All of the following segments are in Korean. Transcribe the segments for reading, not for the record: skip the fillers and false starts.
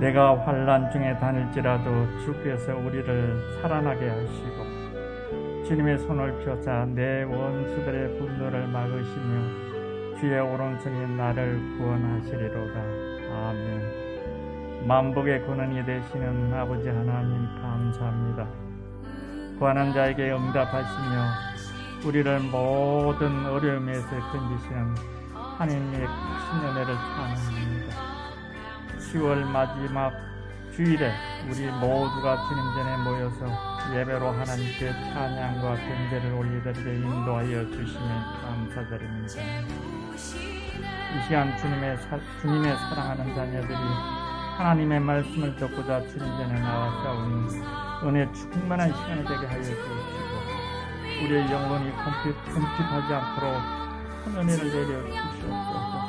내가 환난 중에 다닐지라도 주께서 우리를 살아나게 하시고 주님의 손을 펴사 내 원수들의 분노를 막으시며 주의 오른손이 나를 구원하시리로다. 아멘. 만복의 근원이 되시는 아버지 하나님 감사합니다. 구하는 자에게 응답하시며 우리를 모든 어려움에서 건지시는 하나님의 크신 은혜를 찬양합니다. 10월 마지막 주일에 우리 모두가 주님 전에 모여서 예배로 하나님께 찬양과 경배를 올리드리게 인도하여 주시면 감사드립니다. 이 시간 주님의 사랑하는 자녀들이 하나님의 말씀을 듣고자 주님 전에 나왔사오니 은혜 충만한 시간이 되게 하여 주시고 우리의 영혼이 궁핍하지 않도록 큰 은혜를 내려 주시옵소서.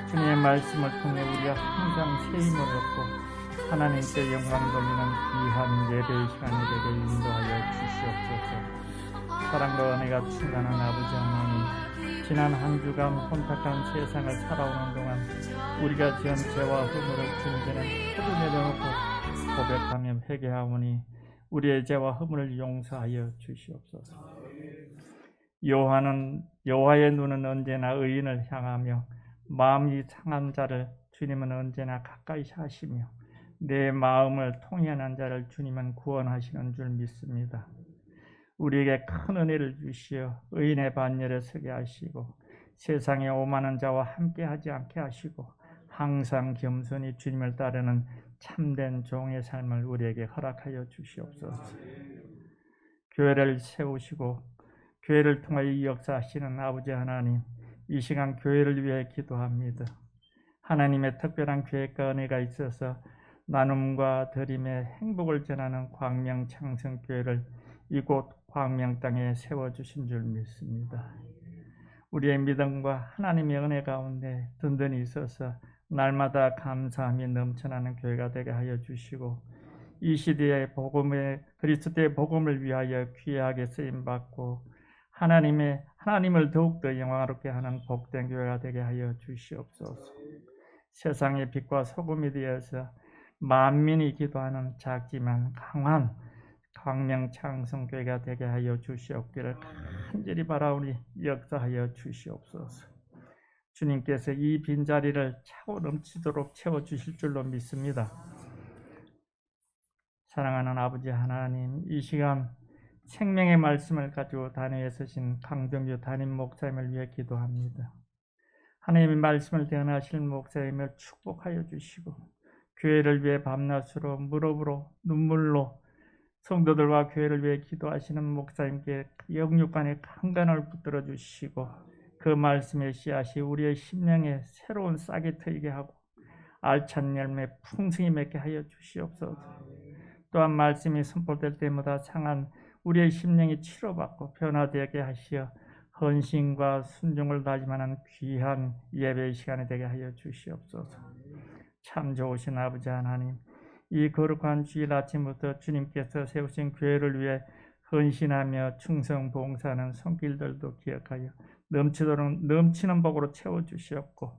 주님의 말씀을 통해 우리가 항상 새 힘을 얻고 하나님께 영광 돌리는 귀한 예배의 시간이 되게 인도하여 주시옵소서. 사랑과 은혜가 충만한 아버지 하나님, 지난 한 주간 혼탁한 세상을 살아오는 동안 우리가 지은 죄와 허물을 주님 전에 모두 내려놓고 고백하며 회개하오니 우리의 죄와 허물을 용서하여 주시옵소서. 여호와의 눈은 언제나 의인을 향하며 마음이 상한 자를 주님은 언제나 가까이 하시며 내 마음을 통연한 자를 주님은 구원하시는 줄 믿습니다. 우리에게 큰 은혜를 주시어 의인의 반열에 서게 하시고 세상에 오만한 자와 함께 하지 않게 하시고 항상 겸손히 주님을 따르는 참된 종의 삶을 우리에게 허락하여 주시옵소서. 교회를 세우시고 교회를 통하여 역사하시는 아버지 하나님, 이 시간 교회를 위해 기도합니다. 하나님의 특별한 계획과 은혜가 있어서 나눔과 드림의 행복을 전하는 광명창성교회를 이곳 광명 땅에 세워주신 줄 믿습니다. 우리의 믿음과 하나님의 은혜 가운데 든든히 있어서 날마다 감사함이 넘쳐나는 교회가 되게 하여 주시고 이 시대의 그리스도의 복음을 위하여 귀하게 쓰임받고 하나님을 더욱더 영광롭게 하는 복된 교회가 되게 하여 주시옵소서. 세상의 빛과 소금이 되어서 만민이 기도하는 작지만 강한 광명창성교회가 되게 하여 주시옵기를 간절히 바라오니 역사하여 주시옵소서. 주님께서 이 빈자리를 차고 넘치도록 채워주실 줄로 믿습니다. 사랑하는 아버지 하나님, 이 시간 생명의 말씀을 가지고 단위에 서신 강정규 담임 목사님을 위해 기도합니다. 하나님의 말씀을 대언하실 목사님을 축복하여 주시고 교회를 위해 밤낮으로 무릎으로 눈물로 성도들과 교회를 위해 기도하시는 목사님께 영육간의 강간을 붙들어 주시고 그 말씀의 씨앗이 우리의 심령에 새로운 싹이 트이게 하고 알찬 열매 풍성히 맺게 하여 주시옵소서. 또한 말씀이 선포될 때마다 상한 우리의 심령이 치료받고 변화되게 하시어 헌신과 순종을 다짐하는 귀한 예배의 시간이 되게 하여 주시옵소서. 참 좋으신 아버지 하나님, 이 거룩한 주일 아침부터 주님께서 세우신 교회를 위해 헌신하며 충성 봉사하는 손길들도 기억하여 넘치는 복으로 채워주시옵고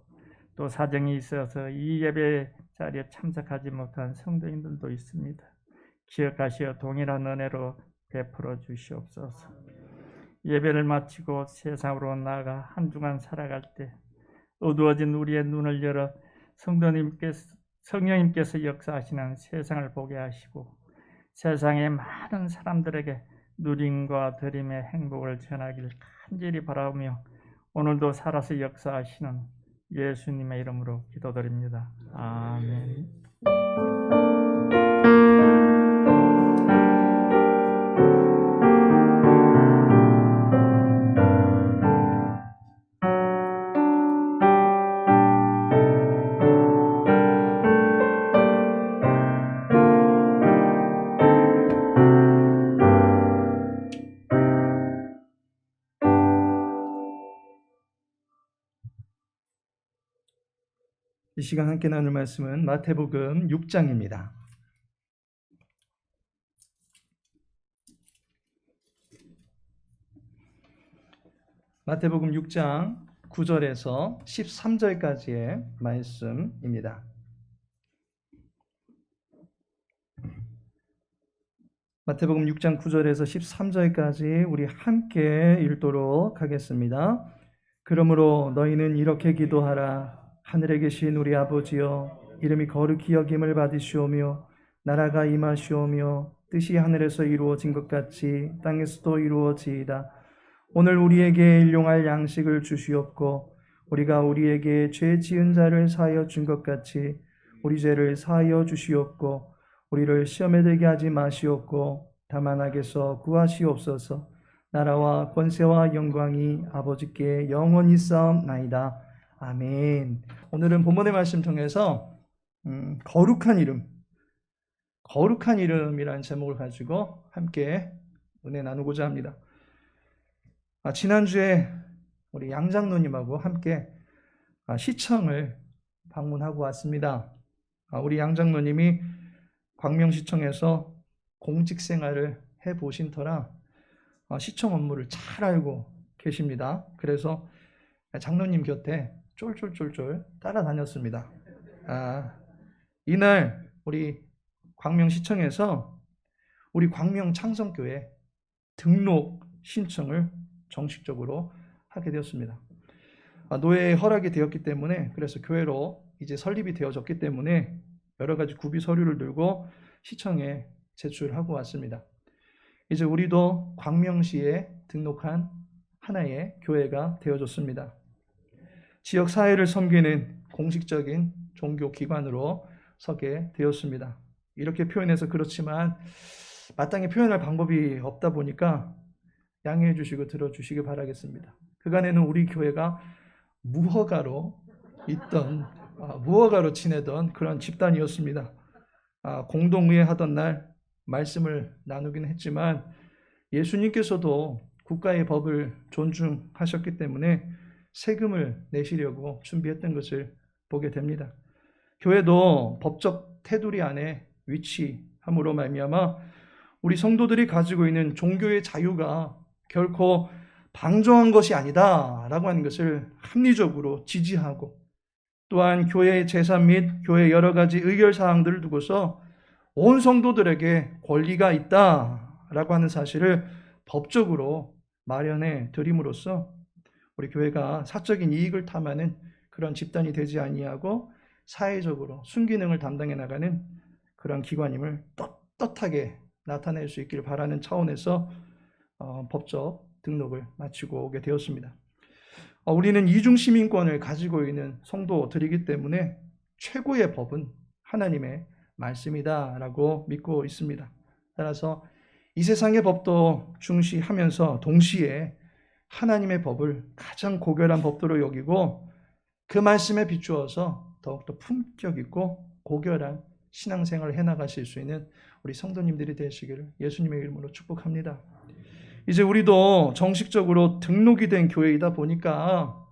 또 사정이 있어서 이 예배 자리에 참석하지 못한 성도님들도 있습니다. 기억하시어 동일한 은혜로 베풀어 주시옵소서. 예배를 마치고 세상으로 나아가 한 주간 살아갈 때 어두워진 우리의 눈을 열어 성령님께서 역사하시는 세상을 보게 하시고 세상의 많은 사람들에게 누림과 드림의 행복을 전하길 간절히 바라오며 오늘도 살아서 역사하시는 예수님의 이름으로 기도드립니다. 아멘. 이 시간 함께 나눌 말씀은 마태복음 6장입니다. 마태복음 6장 9절에서 13절까지의 말씀입니다. 마태복음 6장 9절에서 13절까지 우리 함께 읽도록 하겠습니다. 그러므로 너희는 이렇게 기도하라. 하늘에 계신 우리 아버지여, 이름이 거룩히 여김을 받으시오며 나라가 임하시오며 뜻이 하늘에서 이루어진 것 같이 땅에서도 이루어지이다. 오늘 우리에게 일용할 양식을 주시옵고 우리가 우리에게 죄 지은 자를 사하여 준 것 같이 우리 죄를 사하여 주시옵고 우리를 시험에 들게 하지 마시옵고 다만 악에서 구하시옵소서. 나라와 권세와 영광이 아버지께 영원히 있사옵나이다. 아멘. 오늘은 본문의 말씀 통해서 거룩한 이름이라는 제목을 가지고 함께 은혜 나누고자 합니다. 지난주에 우리 양 장로님하고 함께 시청을 방문하고 왔습니다. 우리 양 장로님이 광명시청에서 공직 생활을 해보신 터라 시청 업무를 잘 알고 계십니다. 그래서 장로님 곁에 쫄쫄쫄쫄 따라다녔습니다. 이날 우리 광명시청에서 우리 광명창성교회 등록 신청을 정식적으로 하게 되었습니다. 노회의 허락이 되었기 때문에, 그래서 교회로 이제 설립이 되어졌기 때문에 여러 가지 구비 서류를 들고 시청에 제출하고 왔습니다. 이제 우리도 광명시에 등록한 하나의 교회가 되어졌습니다. 지역 사회를 섬기는 공식적인 종교 기관으로 서게 되었습니다. 이렇게 표현해서 그렇지만 마땅히 표현할 방법이 없다 보니까 양해해 주시고 들어주시기 바라겠습니다. 그간에는 우리 교회가 무허가로 지내던 그런 집단이었습니다. 공동의회 하던 날 말씀을 나누긴 했지만 예수님께서도 국가의 법을 존중하셨기 때문에 세금을 내시려고 준비했던 것을 보게 됩니다. 교회도 법적 테두리 안에 위치함으로 말미암아 우리 성도들이 가지고 있는 종교의 자유가 결코 방종한 것이 아니다라고 하는 것을 합리적으로 지지하고, 또한 교회의 재산 및 교회의 여러 가지 의결사항들을 두고서 온 성도들에게 권리가 있다라고 하는 사실을 법적으로 마련해 드림으로써 우리 교회가 사적인 이익을 탐하는 그런 집단이 되지 아니하고 사회적으로 순기능을 담당해 나가는 그런 기관임을 떳떳하게 나타낼 수 있기를 바라는 차원에서 법적 등록을 마치고 오게 되었습니다. 우리는 이중시민권을 가지고 있는 성도들이기 때문에 최고의 법은 하나님의 말씀이다라고 믿고 있습니다. 따라서 이 세상의 법도 중시하면서 동시에 하나님의 법을 가장 고결한 법도로 여기고 그 말씀에 비추어서 더욱더 품격 있고 고결한 신앙생활을 해나가실 수 있는 우리 성도님들이 되시기를 예수님의 이름으로 축복합니다. 이제 우리도 정식적으로 등록이 된 교회이다 보니까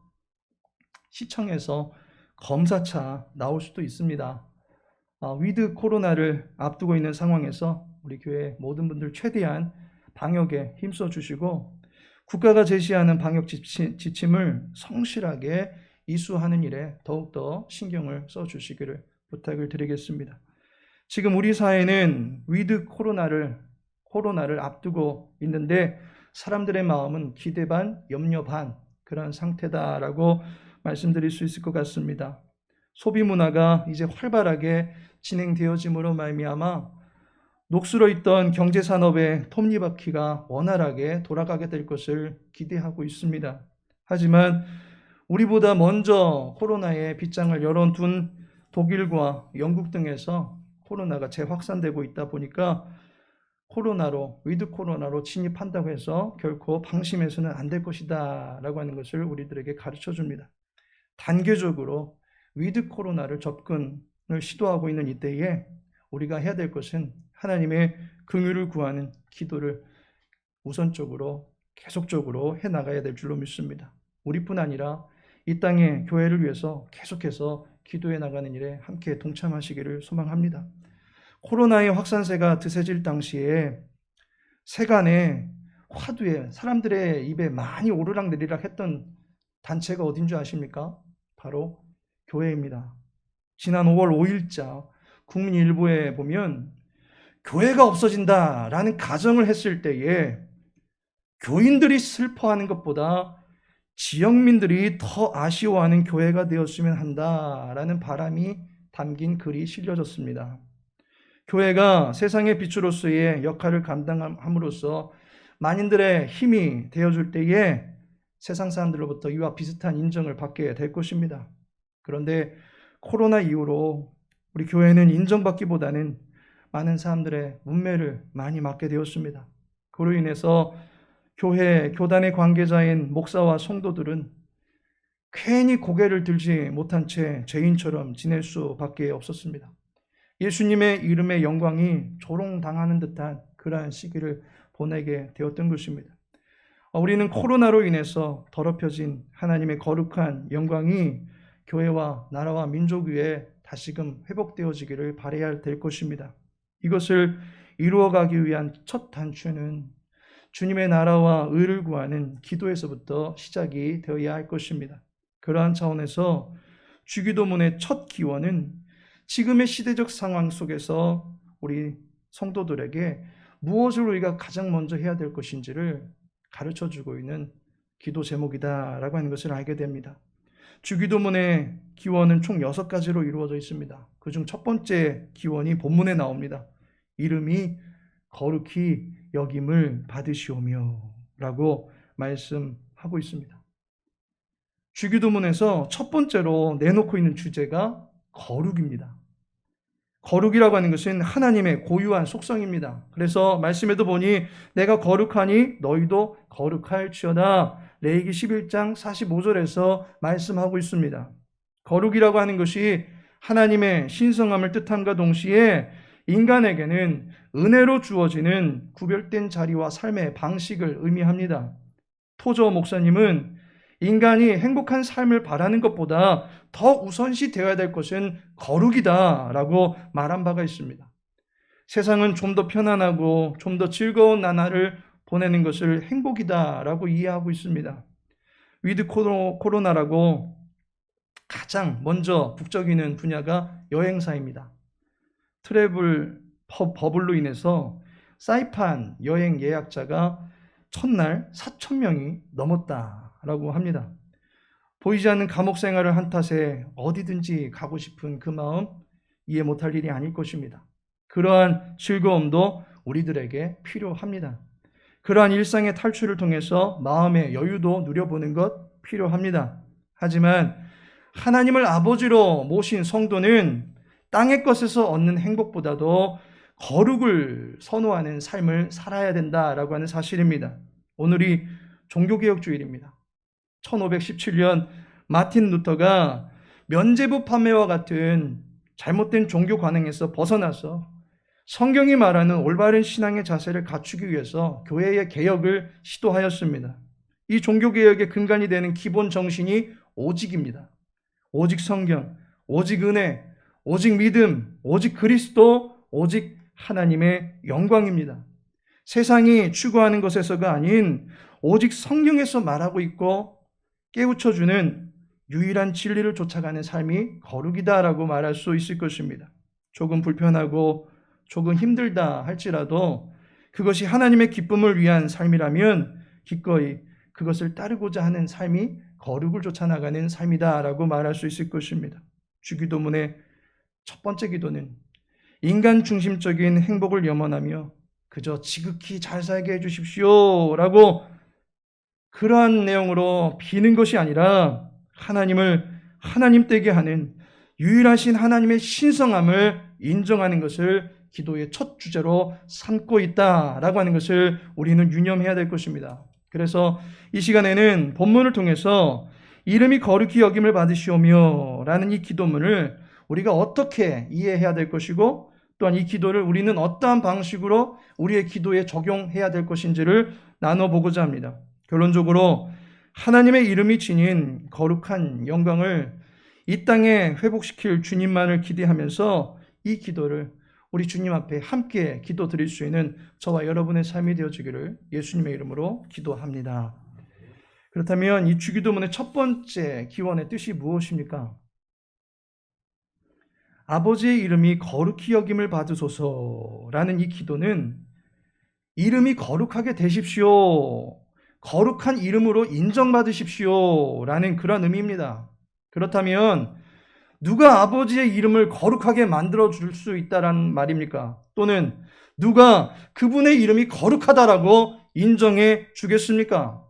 시청에서 검사차 나올 수도 있습니다. 위드 코로나를 앞두고 있는 상황에서 우리 교회 모든 분들 최대한 방역에 힘써 주시고 국가가 제시하는 방역 지침을 성실하게 이수하는 일에 더욱더 신경을 써주시기를 부탁을 드리겠습니다. 지금 우리 사회는 위드 코로나를 앞두고 있는데 사람들의 마음은 기대 반, 염려 반 그런 상태다라고 말씀드릴 수 있을 것 같습니다. 소비 문화가 이제 활발하게 진행되어짐으로 말미암아 녹슬어 있던 경제 산업의 톱니바퀴가 원활하게 돌아가게 될 것을 기대하고 있습니다. 하지만 우리보다 먼저 코로나의 빗장을 열어둔 독일과 영국 등에서 코로나가 재확산되고 있다 보니까 위드 코로나로 진입한다고 해서 결코 방심해서는 안 될 것이다 라고 하는 것을 우리들에게 가르쳐 줍니다. 단계적으로 위드 코로나를 접근을 시도하고 있는 이때에 우리가 해야 될 것은 하나님의 긍휼을 구하는 기도를 우선적으로 계속적으로 해나가야 될 줄로 믿습니다. 우리뿐 아니라 이 땅의 교회를 위해서 계속해서 기도해 나가는 일에 함께 동참하시기를 소망합니다. 코로나의 확산세가 드세질 당시에 세간에 화두에 사람들의 입에 많이 오르락내리락 했던 단체가 어딘 줄 아십니까? 바로 교회입니다. 지난 5월 5일자 국민일보에 보면 교회가 없어진다라는 가정을 했을 때에 교인들이 슬퍼하는 것보다 지역민들이 더 아쉬워하는 교회가 되었으면 한다라는 바람이 담긴 글이 실려졌습니다. 교회가 세상의 빛으로서의 역할을 감당함으로써 만인들의 힘이 되어줄 때에 세상 사람들로부터 이와 비슷한 인정을 받게 될 것입니다. 그런데 코로나 이후로 우리 교회는 인정받기보다는 많은 사람들의 문매를 많이 맞게 되었습니다. 그로 인해서 교회, 교단의 관계자인 목사와 성도들은 괜히 고개를 들지 못한 채 죄인처럼 지낼 수밖에 없었습니다. 예수님의 이름의 영광이 조롱당하는 듯한 그러한 시기를 보내게 되었던 것입니다. 우리는 코로나로 인해서 더럽혀진 하나님의 거룩한 영광이 교회와 나라와 민족 위에 다시금 회복되어지기를 바라야 될 것입니다. 이것을 이루어가기 위한 첫 단추는 주님의 나라와 의를 구하는 기도에서부터 시작이 되어야 할 것입니다. 그러한 차원에서 주기도문의 첫 기원은 지금의 시대적 상황 속에서 우리 성도들에게 무엇을 우리가 가장 먼저 해야 될 것인지를 가르쳐주고 있는 기도 제목이다라고 하는 것을 알게 됩니다. 주기도문의 기원은 총 6가지로 이루어져 있습니다. 그중 첫 번째 기원이 본문에 나옵니다. 이름이 거룩히 여김을 받으시오며 라고 말씀하고 있습니다. 주기도문에서 첫 번째로 내놓고 있는 주제가 거룩입니다. 거룩이라고 하는 것은 하나님의 고유한 속성입니다. 그래서 말씀에도 보니 내가 거룩하니 너희도 거룩할지어다. 레위기 11장 45절에서 말씀하고 있습니다. 거룩이라고 하는 것이 하나님의 신성함을 뜻함과 동시에 인간에게는 은혜로 주어지는 구별된 자리와 삶의 방식을 의미합니다. 토저 목사님은 인간이 행복한 삶을 바라는 것보다 더 우선시 되어야 될 것은 거룩이다라고 말한 바가 있습니다. 세상은 좀 더 편안하고 좀 더 즐거운 나날을 보내는 것을 행복이다라고 이해하고 있습니다. 위드 코로나라고 가장 먼저 북적이는 분야가 여행사입니다. 트래블 버블로 인해서 사이판 여행 예약자가 첫날 4,000명이 넘었다라고 합니다. 보이지 않는 감옥 생활을 한 탓에 어디든지 가고 싶은 그 마음 이해 못할 일이 아닐 것입니다. 그러한 즐거움도 우리들에게 필요합니다. 그러한 일상의 탈출을 통해서 마음의 여유도 누려보는 것 필요합니다. 하지만 하나님을 아버지로 모신 성도는 땅의 것에서 얻는 행복보다도 거룩을 선호하는 삶을 살아야 된다라고 하는 사실입니다. 오늘이 종교개혁주일입니다. 1517년 마틴 루터가 면죄부 판매와 같은 잘못된 종교 관행에서 벗어나서 성경이 말하는 올바른 신앙의 자세를 갖추기 위해서 교회의 개혁을 시도하였습니다. 이 종교개혁의 근간이 되는 기본 정신이 오직입니다. 오직 성경, 오직 은혜, 오직 믿음, 오직 그리스도, 오직 하나님의 영광입니다. 세상이 추구하는 것에서가 아닌 오직 성경에서 말하고 있고 깨우쳐주는 유일한 진리를 쫓아가는 삶이 거룩이다라고 말할 수 있을 것입니다. 조금 불편하고 조금 힘들다 할지라도 그것이 하나님의 기쁨을 위한 삶이라면 기꺼이 그것을 따르고자 하는 삶이 거룩을 쫓아나가는 삶이다라고 말할 수 있을 것입니다. 주기도문의 첫 번째 기도는 인간 중심적인 행복을 염원하며 그저 지극히 잘 살게 해주십시오 라고 그러한 내용으로 비는 것이 아니라 하나님을 하나님 되게 하는 유일하신 하나님의 신성함을 인정하는 것을 기도의 첫 주제로 삼고 있다라고 하는 것을 우리는 유념해야 될 것입니다. 그래서 이 시간에는 본문을 통해서 이름이 거룩히 여김을 받으시오며 라는 이 기도문을 우리가 어떻게 이해해야 될 것이고 또한 이 기도를 우리는 어떠한 방식으로 우리의 기도에 적용해야 될 것인지를 나눠보고자 합니다. 결론적으로 하나님의 이름이 지닌 거룩한 영광을 이 땅에 회복시킬 주님만을 기대하면서 이 기도를 우리 주님 앞에 함께 기도 드릴 수 있는 저와 여러분의 삶이 되어지기를 예수님의 이름으로 기도합니다. 그렇다면 이 주기도문의 첫 번째 기원의 뜻이 무엇입니까? 아버지의 이름이 거룩히 여김을 받으소서라는 이 기도는 이름이 거룩하게 되십시오, 거룩한 이름으로 인정받으십시오 라는 그런 의미입니다. 그렇다면 누가 아버지의 이름을 거룩하게 만들어 줄 수 있다란 말입니까? 또는 누가 그분의 이름이 거룩하다라고 인정해 주겠습니까?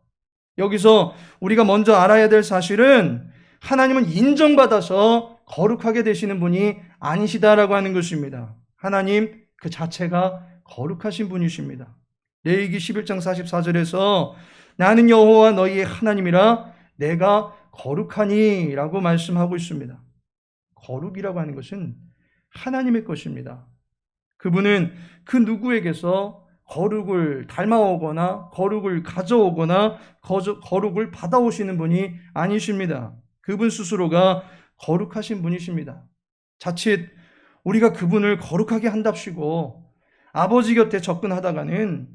여기서 우리가 먼저 알아야 될 사실은 하나님은 인정받아서 거룩하게 되시는 분이 아니시다라고 하는 것입니다. 하나님 그 자체가 거룩하신 분이십니다. 레위기 11장 44절에서 나는 여호와 너희의 하나님이라 내가 거룩하니 라고 말씀하고 있습니다. 거룩이라고 하는 것은 하나님의 것입니다. 그분은 그 누구에게서 거룩을 닮아오거나 거룩을 가져오거나 거룩을 받아오시는 분이 아니십니다. 그분 스스로가 거룩하신 분이십니다. 자칫 우리가 그분을 거룩하게 한답시고 아버지 곁에 접근하다가는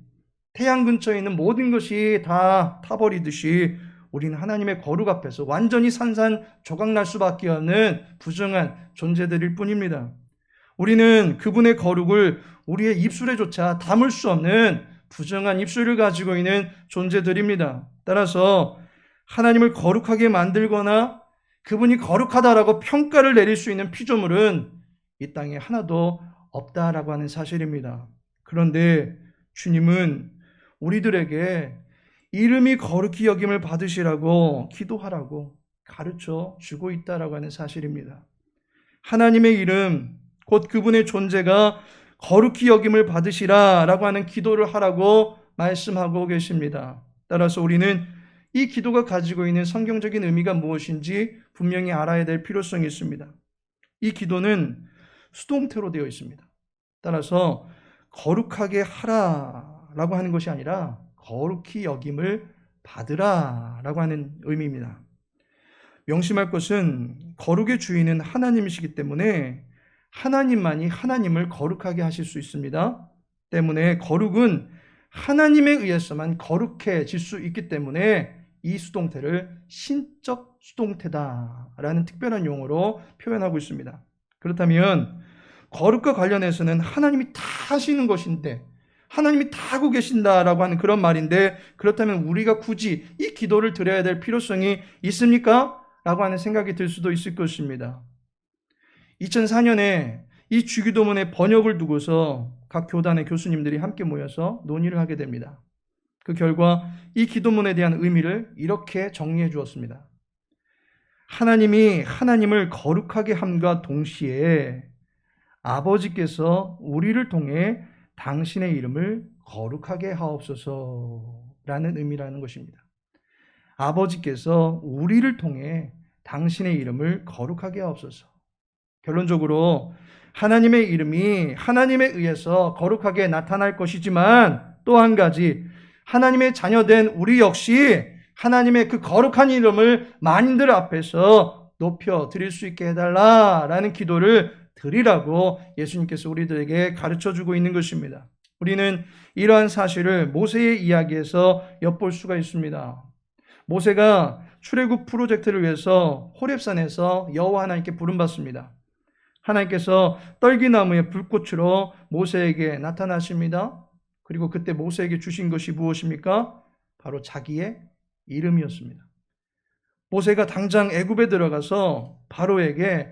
태양 근처에 있는 모든 것이 다 타버리듯이 우리는 하나님의 거룩 앞에서 완전히 산산조각날 수밖에 없는 부정한 존재들일 뿐입니다. 우리는 그분의 거룩을 우리의 입술에조차 담을 수 없는 부정한 입술을 가지고 있는 존재들입니다. 따라서 하나님을 거룩하게 만들거나 그분이 거룩하다라고 평가를 내릴 수 있는 피조물은 이 땅에 하나도 없다라고 하는 사실입니다. 그런데 주님은 우리들에게 이름이 거룩히 여김을 받으시라고 기도하라고 가르쳐 주고 있다라고 하는 사실입니다. 하나님의 이름, 곧 그분의 존재가 거룩히 여김을 받으시라라고 하는 기도를 하라고 말씀하고 계십니다. 따라서 우리는 이 기도가 가지고 있는 성경적인 의미가 무엇인지 분명히 알아야 될 필요성이 있습니다. 이 기도는 수동태로 되어 있습니다. 따라서 거룩하게 하라라고 하는 것이 아니라 거룩히 여김을 받으라라고 하는 의미입니다. 명심할 것은 거룩의 주인은 하나님이시기 때문에 하나님만이 하나님을 거룩하게 하실 수 있습니다. 때문에 거룩은 하나님에 의해서만 거룩해질 수 있기 때문에 이 수동태를 신적 수동태다라는 특별한 용어로 표현하고 있습니다. 그렇다면 거룩과 관련해서는 하나님이 다 하시는 것인데 하나님이 다 하고 계신다라고 하는 그런 말인데 그렇다면 우리가 굳이 이 기도를 드려야 될 필요성이 있습니까? 라고 하는 생각이 들 수도 있을 것입니다. 2004년에 이 주기도문의 번역을 두고서 각 교단의 교수님들이 함께 모여서 논의를 하게 됩니다. 그 결과 이 기도문에 대한 의미를 이렇게 정리해 주었습니다. 하나님이 하나님을 거룩하게 함과 동시에 아버지께서 우리를 통해 당신의 이름을 거룩하게 하옵소서라는 의미라는 것입니다. 아버지께서 우리를 통해 당신의 이름을 거룩하게 하옵소서. 결론적으로 하나님의 이름이 하나님에 의해서 거룩하게 나타날 것이지만 또 한 가지 하나님의 자녀된 우리 역시 하나님의 그 거룩한 이름을 만인들 앞에서 높여 드릴 수 있게 해달라라는 기도를 드리라고 예수님께서 우리들에게 가르쳐주고 있는 것입니다. 우리는 이러한 사실을 모세의 이야기에서 엿볼 수가 있습니다. 모세가 출애굽 프로젝트를 위해서 호렙산에서 여호와 하나님께 부름받습니다. 하나님께서 떨기나무의 불꽃으로 모세에게 나타나십니다. 그리고 그때 모세에게 주신 것이 무엇입니까? 바로 자기의 이름이었습니다. 모세가 당장 애굽에 들어가서 바로에게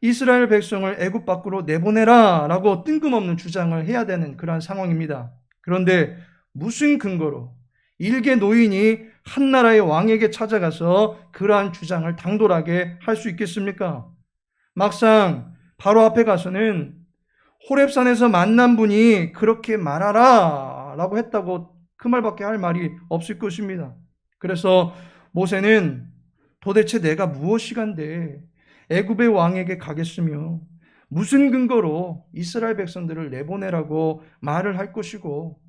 이스라엘 백성을 애굽 밖으로 내보내라 라고 뜬금없는 주장을 해야 되는 그러한 상황입니다. 그런데 무슨 근거로 일개 노인이 한 나라의 왕에게 찾아가서 그러한 주장을 당돌하게 할 수 있겠습니까? 막상 바로 앞에 가서는 호렙산에서 만난 분이 그렇게 말하라 라고 했다고 그 말밖에 할 말이 없을 것입니다. 그래서 모세는 도대체 내가 무엇이간데 애굽의 왕에게 가겠으며 무슨 근거로 이스라엘 백성들을 내보내라고 말을 할 것이고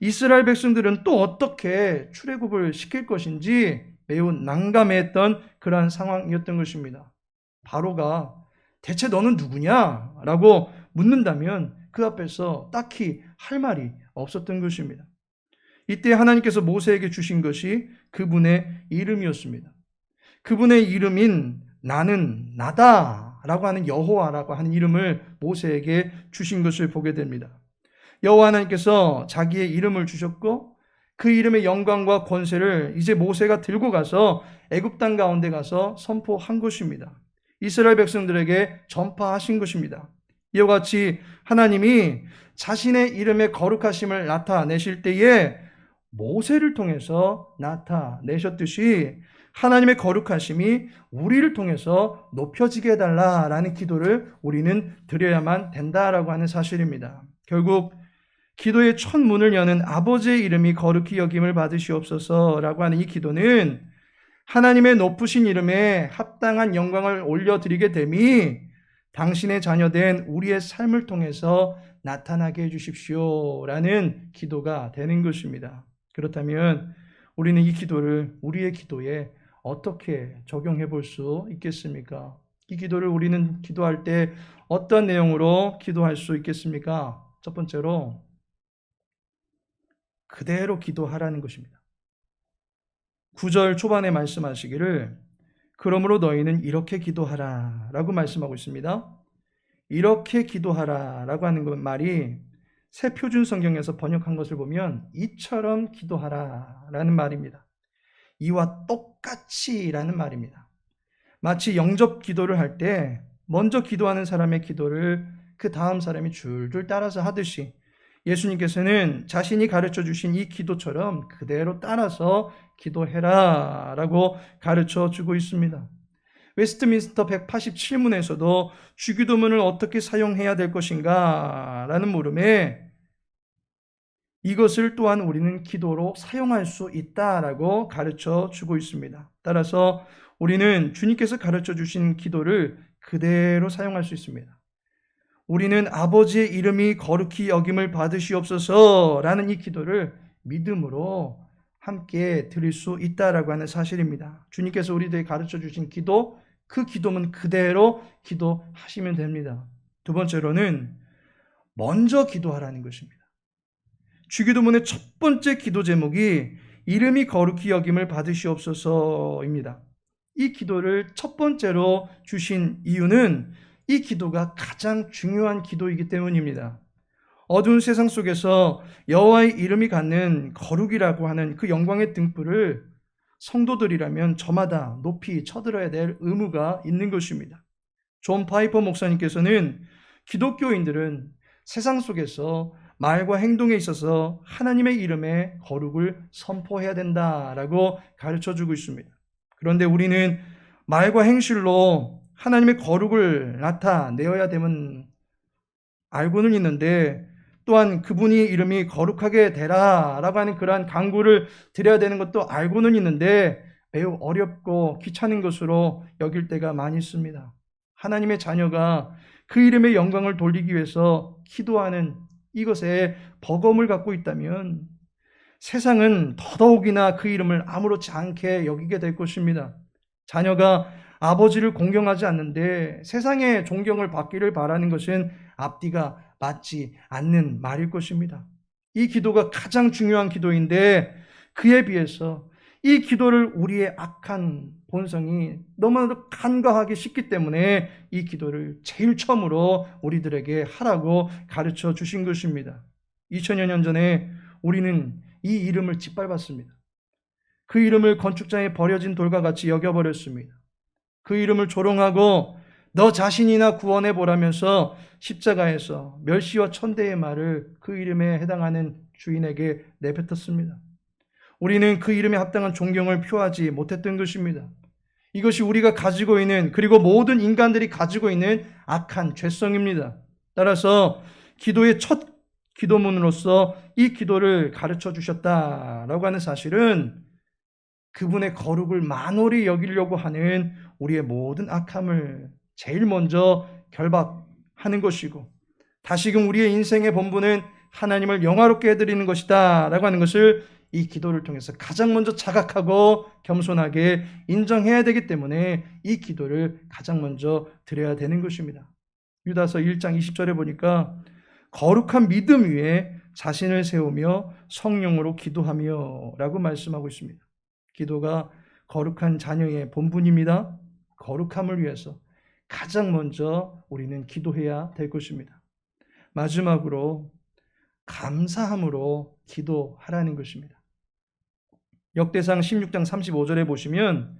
이스라엘 백성들은 또 어떻게 출애굽을 시킬 것인지 매우 난감해했던 그러한 상황이었던 것입니다. 바로가 대체 너는 누구냐? 라고 묻는다면 그 앞에서 딱히 할 말이 없었던 것입니다. 이때 하나님께서 모세에게 주신 것이 그분의 이름이었습니다. 그분의 이름인 나는 나다 라고 하는 여호와라고 하는 이름을 모세에게 주신 것을 보게 됩니다. 여호와 하나님께서 자기의 이름을 주셨고 그 이름의 영광과 권세를 이제 모세가 들고 가서 애굽 땅 가운데 가서 선포한 것입니다. 이스라엘 백성들에게 전파하신 것입니다. 이와 같이 하나님이 자신의 이름의 거룩하심을 나타내실 때에 모세를 통해서 나타내셨듯이 하나님의 거룩하심이 우리를 통해서 높여지게 해달라라는 기도를 우리는 드려야만 된다라고 하는 사실입니다. 결국 기도의 첫 문을 여는 아버지의 이름이 거룩히 여김을 받으시옵소서라고 하는 이 기도는 하나님의 높으신 이름에 합당한 영광을 올려드리게 됨이 당신의 자녀된 우리의 삶을 통해서 나타나게 해주십시오라는 기도가 되는 것입니다. 그렇다면 우리는 이 기도를 우리의 기도에 어떻게 적용해 볼 수 있겠습니까? 이 기도를 우리는 기도할 때 어떤 내용으로 기도할 수 있겠습니까? 첫 번째로 그대로 기도하라는 것입니다. 9절 초반에 말씀하시기를 그러므로 너희는 이렇게 기도하라 라고 말씀하고 있습니다. 이렇게 기도하라 라고 하는 그 말이 새 표준 성경에서 번역한 것을 보면 이처럼 기도하라 라는 말입니다. 이와 똑같이 라는 말입니다. 마치 영접 기도를 할 때 먼저 기도하는 사람의 기도를 그 다음 사람이 줄줄 따라서 하듯이 예수님께서는 자신이 가르쳐 주신 이 기도처럼 그대로 따라서 기도해라 라고 가르쳐 주고 있습니다. 웨스트민스터 187문에서도 주기도문을 어떻게 사용해야 될 것인가 라는 물음에 이것을 또한 우리는 기도로 사용할 수 있다라고 가르쳐 주고 있습니다. 따라서 우리는 주님께서 가르쳐 주신 기도를 그대로 사용할 수 있습니다. 우리는 아버지의 이름이 거룩히 여김을 받으시옵소서라는 이 기도를 믿음으로 함께 드릴 수 있다라고 하는 사실입니다. 주님께서 우리들에게 가르쳐 주신 기도, 그 기도문 그대로 기도하시면 됩니다. 두 번째로는 먼저 기도하라는 것입니다. 주기도문의 첫 번째 기도 제목이 이름이 거룩히 여김을 받으시옵소서입니다. 이 기도를 첫 번째로 주신 이유는 이 기도가 가장 중요한 기도이기 때문입니다. 어두운 세상 속에서 여호와의 이름이 갖는 거룩이라고 하는 그 영광의 등불을 성도들이라면 저마다 높이 쳐들어야 될 의무가 있는 것입니다. 존 파이퍼 목사님께서는 기독교인들은 세상 속에서 말과 행동에 있어서 하나님의 이름의 거룩을 선포해야 된다라고 가르쳐주고 있습니다. 그런데 우리는 말과 행실로 하나님의 거룩을 나타내어야 됨은 알고는 있는데 또한 그분이 이름이 거룩하게 되라라고 하는 그러한 강구를 드려야 되는 것도 알고는 있는데 매우 어렵고 귀찮은 것으로 여길 때가 많이 있습니다. 하나님의 자녀가 그 이름의 영광을 돌리기 위해서 기도하는 이것에 버거움을 갖고 있다면 세상은 더더욱이나 그 이름을 아무렇지 않게 여기게 될 것입니다. 자녀가 아버지를 공경하지 않는데 세상의 존경을 받기를 바라는 것은 앞뒤가 맞지 않는 말일 것입니다. 이 기도가 가장 중요한 기도인데 그에 비해서 이 기도를 우리의 악한 본성이 너무나도 간과하기 쉽기 때문에 이 기도를 제일 처음으로 우리들에게 하라고 가르쳐 주신 것입니다. 2000여 년 전에 우리는 이 이름을 짓밟았습니다. 그 이름을 건축장에 버려진 돌과 같이 여겨버렸습니다. 그 이름을 조롱하고 너 자신이나 구원해 보라면서 십자가에서 멸시와 천대의 말을 그 이름에 해당하는 주인에게 내뱉었습니다. 우리는 그 이름에 합당한 존경을 표하지 못했던 것입니다. 이것이 우리가 가지고 있는 그리고 모든 인간들이 가지고 있는 악한 죄성입니다. 따라서 기도의 첫 기도문으로서 이 기도를 가르쳐 주셨다라고 하는 사실은 그분의 거룩을 만홀히 여기려고 하는 우리의 모든 악함을 제일 먼저 결박하는 것이고 다시금 우리의 인생의 본분은 하나님을 영화롭게 해드리는 것이다 라고 하는 것을 이 기도를 통해서 가장 먼저 자각하고 겸손하게 인정해야 되기 때문에 이 기도를 가장 먼저 드려야 되는 것입니다. 유다서 1장 20절에 보니까 거룩한 믿음 위에 자신을 세우며 성령으로 기도하며 라고 말씀하고 있습니다. 기도가 거룩한 자녀의 본분입니다. 거룩함을 위해서 가장 먼저 우리는 기도해야 될 것입니다. 마지막으로 감사함으로 기도하라는 것입니다. 역대상 16장 35절에 보시면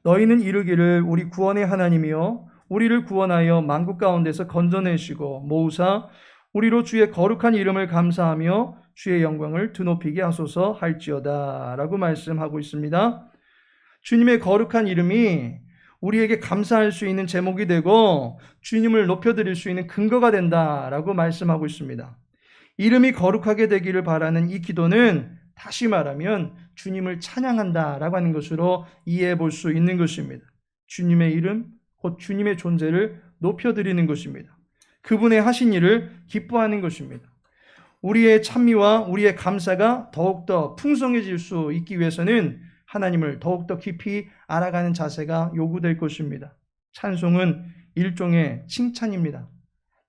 너희는 이르기를 우리 구원의 하나님이여 우리를 구원하여 만국 가운데서 건져내시고 모으사 우리로 주의 거룩한 이름을 감사하며 주의 영광을 드높이게 하소서 할지어다 라고 말씀하고 있습니다. 주님의 거룩한 이름이 우리에게 감사할 수 있는 제목이 되고 주님을 높여드릴 수 있는 근거가 된다라고 말씀하고 있습니다. 이름이 거룩하게 되기를 바라는 이 기도는 다시 말하면 주님을 찬양한다라고 하는 것으로 이해해 볼 수 있는 것입니다. 주님의 이름, 곧 주님의 존재를 높여드리는 것입니다. 그분의 하신 일을 기뻐하는 것입니다. 우리의 찬미와 우리의 감사가 더욱더 풍성해질 수 있기 위해서는 하나님을 더욱더 깊이 알아가는 자세가 요구될 것입니다. 찬송은 일종의 칭찬입니다.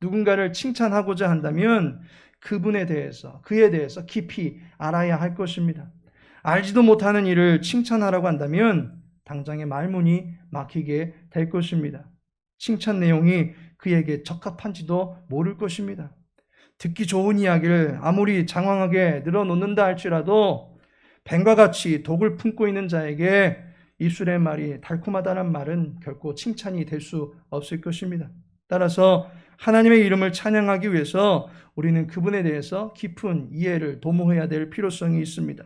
누군가를 칭찬하고자 한다면 그분에 대해서, 그에 대해서 깊이 알아야 할 것입니다. 알지도 못하는 일을 칭찬하라고 한다면 당장의 말문이 막히게 될 것입니다. 칭찬 내용이 그에게 적합한지도 모를 것입니다. 듣기 좋은 이야기를 아무리 장황하게 늘어놓는다 할지라도 뱀과 같이 독을 품고 있는 자에게 입술의 말이 달콤하다는 말은 결코 칭찬이 될 수 없을 것입니다. 따라서 하나님의 이름을 찬양하기 위해서 우리는 그분에 대해서 깊은 이해를 도모해야 될 필요성이 있습니다.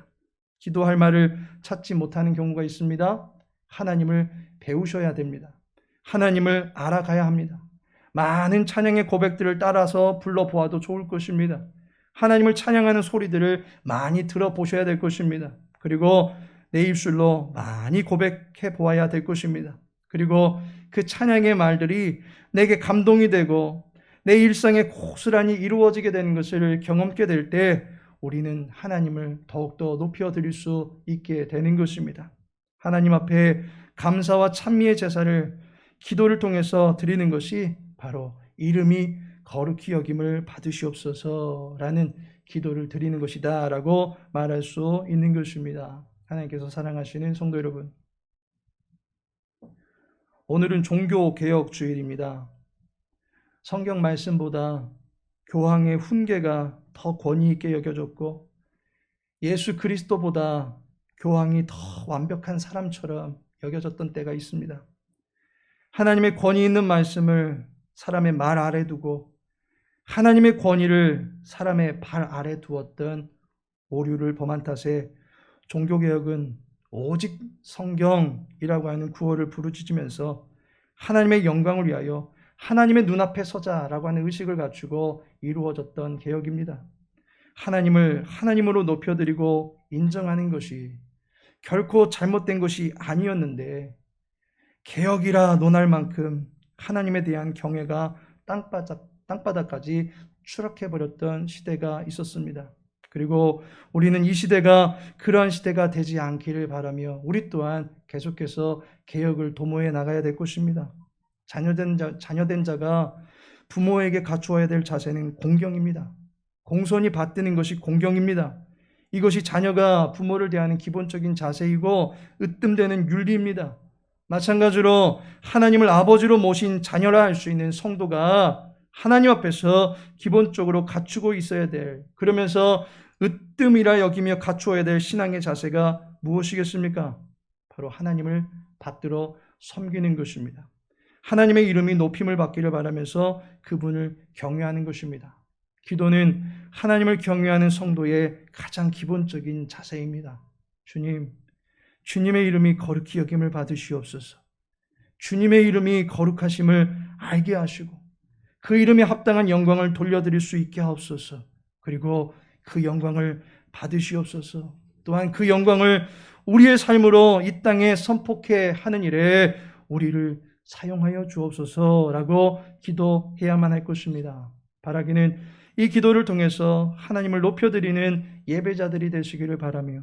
기도할 말을 찾지 못하는 경우가 있습니다. 하나님을 배우셔야 됩니다. 하나님을 알아가야 합니다. 많은 찬양의 고백들을 따라서 불러보아도 좋을 것입니다. 하나님을 찬양하는 소리들을 많이 들어보셔야 될 것입니다. 그리고 내 입술로 많이 고백해 보아야 될 것입니다. 그리고 그 찬양의 말들이 내게 감동이 되고 내 일상에 고스란히 이루어지게 되는 것을 경험하게 될 때 우리는 하나님을 더욱더 높여드릴 수 있게 되는 것입니다. 하나님 앞에 감사와 찬미의 제사를 기도를 통해서 드리는 것이 바로 이름이 거룩히 여김을 받으시옵소서라는 기도를 드리는 것이다 라고 말할 수 있는 것입니다. 하나님께서 사랑하시는 성도 여러분, 오늘은 종교개혁 주일입니다. 성경 말씀보다 교황의 훈계가 더 권위 있게 여겨졌고 예수 그리스도보다 교황이 더 완벽한 사람처럼 여겨졌던 때가 있습니다. 하나님의 권위 있는 말씀을 사람의 말 아래 두고 하나님의 권위를 사람의 발 아래 두었던 오류를 범한 탓에 종교개혁은 오직 성경이라고 하는 구호를 부르짖으면서 하나님의 영광을 위하여 하나님의 눈앞에 서자라고 하는 의식을 갖추고 이루어졌던 개혁입니다. 하나님을 하나님으로 높여드리고 인정하는 것이 결코 잘못된 것이 아니었는데 개혁이라 논할 만큼 하나님에 대한 경외가 땅바닥까지 추락해버렸던 시대가 있었습니다. 그리고 우리는 이 시대가 그러한 시대가 되지 않기를 바라며 우리 또한 계속해서 개혁을 도모해 나가야 될 것입니다. 자녀된 자가 부모에게 갖추어야 될 자세는 공경입니다. 공손히 받드는 것이 공경입니다. 이것이 자녀가 부모를 대하는 기본적인 자세이고 으뜸되는 윤리입니다. 마찬가지로 하나님을 아버지로 모신 자녀라 할 수 있는 성도가 하나님 앞에서 기본적으로 갖추고 있어야 될, 그러면서 으뜸이라 여기며 갖추어야 될 신앙의 자세가 무엇이겠습니까? 바로 하나님을 받들어 섬기는 것입니다. 하나님의 이름이 높임을 받기를 바라면서 그분을 경외하는 것입니다. 기도는 하나님을 경외하는 성도의 가장 기본적인 자세입니다. 주님의 이름이 거룩히 여김을 받으시옵소서. 주님의 이름이 거룩하심을 알게 하시고 그 이름에 합당한 영광을 돌려드릴 수 있게 하옵소서. 그리고 그 영광을 받으시옵소서. 또한 그 영광을 우리의 삶으로 이 땅에 선포케 하는 일에 우리를 사용하여 주옵소서라고 기도해야만 할 것입니다. 바라기는 이 기도를 통해서 하나님을 높여드리는 예배자들이 되시기를 바라며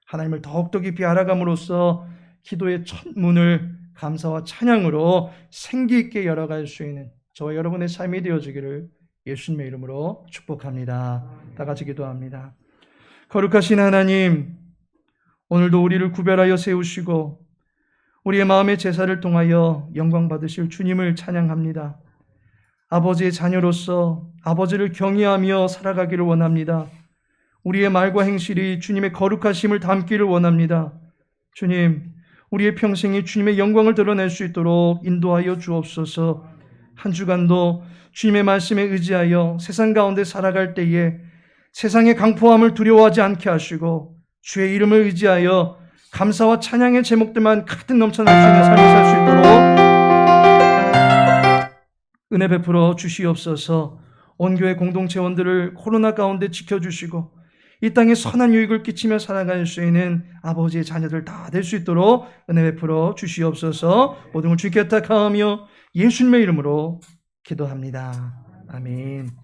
하나님을 더욱더 깊이 알아감으로써 기도의 첫 문을 감사와 찬양으로 생기 있게 열어갈 수 있는 저와 여러분의 삶이 되어지기를 예수님의 이름으로 축복합니다. 다 같이 기도합니다. 거룩하신 하나님, 오늘도 우리를 구별하여 세우시고 우리의 마음의 제사를 통하여 영광 받으실 주님을 찬양합니다. 아버지의 자녀로서 아버지를 경외하며 살아가기를 원합니다. 우리의 말과 행실이 주님의 거룩하심을 담기를 원합니다. 주님, 우리의 평생이 주님의 영광을 드러낼 수 있도록 인도하여 주옵소서. 한 주간도 주님의 말씀에 의지하여 세상 가운데 살아갈 때에 세상의 강포함을 두려워하지 않게 하시고 주의 이름을 의지하여 감사와 찬양의 제목들만 가득 넘쳐날 수 있는 삶을 살 수 있도록 은혜 베풀어 주시옵소서. 온 교회 공동체원들을 코로나 가운데 지켜주시고 이 땅에 선한 유익을 끼치며 살아갈 수 있는 아버지의 자녀들 다 될 수 있도록 은혜 베풀어 주시옵소서. 모든 걸 주께 부탁하며 예수님의 이름으로 기도합니다. 아멘.